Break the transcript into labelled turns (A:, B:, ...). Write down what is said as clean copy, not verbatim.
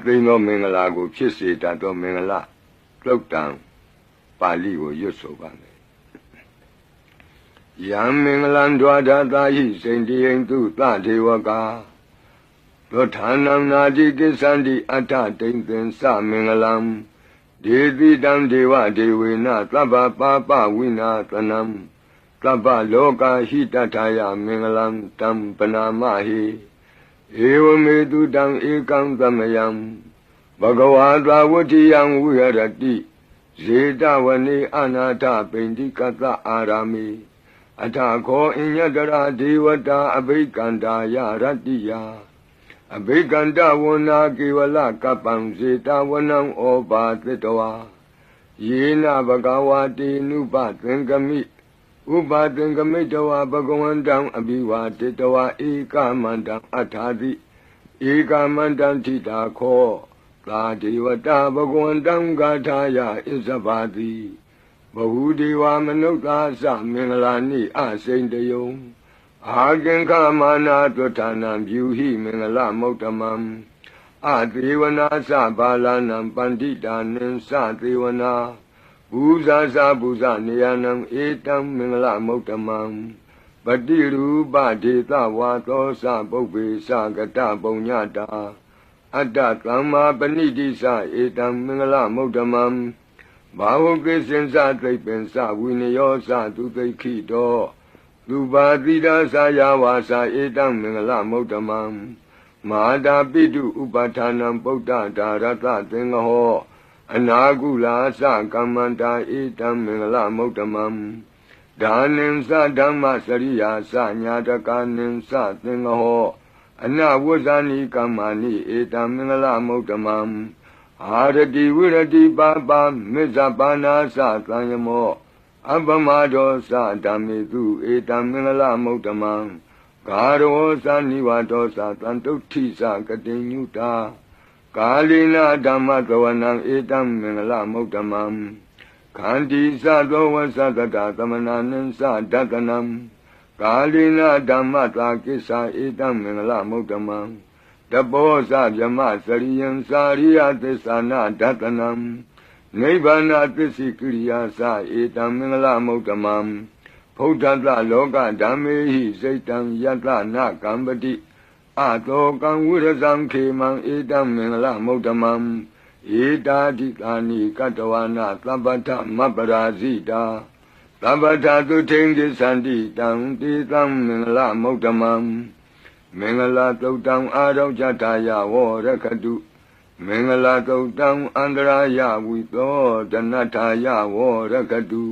A: သိမ်းသောမင်္ဂလာကိုဖြစ်စေတတ်သောမင်္ဂလာသုတ်တံပါဠိကိုရွတ်ဆိုပါမယ်ယံမင်္ဂလံဒွါဒသာဟိစိန္တိယံသူသဒေဝကာသောဌာနံနာတိကိစ္ဆန္တိအဋ္ဌတိံသင်္သမင်္ဂလံဒေတိတံဒေဝဒေဝေနသဗ္ဗပါပဝိနာသနံသဗ္ဗလောကဟိတထာယမင်္ဂလံတံပနာမဟိဧဝမေတုတံဧကံသမယံဘဂဝါသာဝတ္ထိယံဝိဟရတိဇေတဝနေအနာထပိန္တိကတအာရာမိအထခောအညတရာဒေဝတာအဘိကန္တာယရတ္တိယအဘိကန္တဝနာကေဝလကပံဇေတဝနံဩဘာသတ္တဝါယေနဘဂဝါတိနုပသင်္ကမိဥပါသင်္ကမိတဝါဘဂဝန္တံအဘိဝါတေတဝါဧကမန္တံအထာတိဧကမန္တံထိတာခောသာဒေဝတာဘဂဝန္တံဂါထာယဣဇဘာတိဘဟုဒေဝမနုဿာသမင်္ဂလာနိအစိန်တယုံအာကင်္ခမာနာတွဋ္ဌာနံဗျူဟိမင်္ဂလမုဒ္ဓမံအသေဝနာသဘာလနံပန္တိတာနိသသေဝနာဘူဇာသဘူဇနေယနံဧတံမင်္ဂလမုဒ္ဓမံပတိရူပဒေသဝါသောသပုပ္ပေသကတပုံညတာအတ္တသမ္မာပဏိတိသဧတံမင်္ဂလမုဒ္ဓမံဘာဝကိစင်္စသိပ္ပင်္စဝိနယောသသူသိခိတောသူပါတိဒါသယာဝါစာဧတံမင်္ဂလမုဒ္ဓမံမဟာတာပိတုဥပဌာနံပုဒ္ဒဒါရတသင်္ဃဟောအနာကုလာသကမ္မန္တာဧတံမင်္ဂလမုဒ္ဓမံဒါနိံသဓမ္မစရိယာသညာတကာနိံသသင်္ဃဟောအနဝဇ္ဇာနိကမ္မာနိဧတံမင်္ဂလမုဒ္ဓမံအာရတိဝိရတိပါပါမေဇပါနာသသံယမောအပမဒောသဓမ္မေတုဧတံမင်္ဂလမုဒ္ဓမံဂါရောသနိဝါဒောသတံတုဋ္ဌိသကတိညုတာကာလိနာဓမ္မသဝနံဧတံမင်္ဂလမုဒ္ဓမံခန္တီသသောဝသတတသမနာနိသဒတနံကာလိနာဓမ္မသာကိစ္ဆာဧတံမင်္ဂလမုဒ္ဓမံတပောသဗြမစရိယံစာရိယသစ္စာနာဒတနံနိဗ္ဗာနသစ္စိကိရိယာသဧတံမင်္ဂလမုဒ္ဓမံဖုဒ္ဓတလောကဓမ္မေဟိစိတ်တံယတနာကံပတိအတောကံဝိရဇံခေမံဧတံမင်္ဂလမုဒ္ဓမံဧတာတိကာနိကတဝနာသဗ္ဗထမပ္ပရာဇိတာသဗ္ဗထသုထိန်တိသန္တိတံတေတံမင်္ဂလမုဒ္ဓမံမင်္ဂလာသုတ်တံအာရောဇထာယဝရခတုမင်္ဂလာသုတ်တံအန္တရာယဝိသောဒနထာယဝရခတု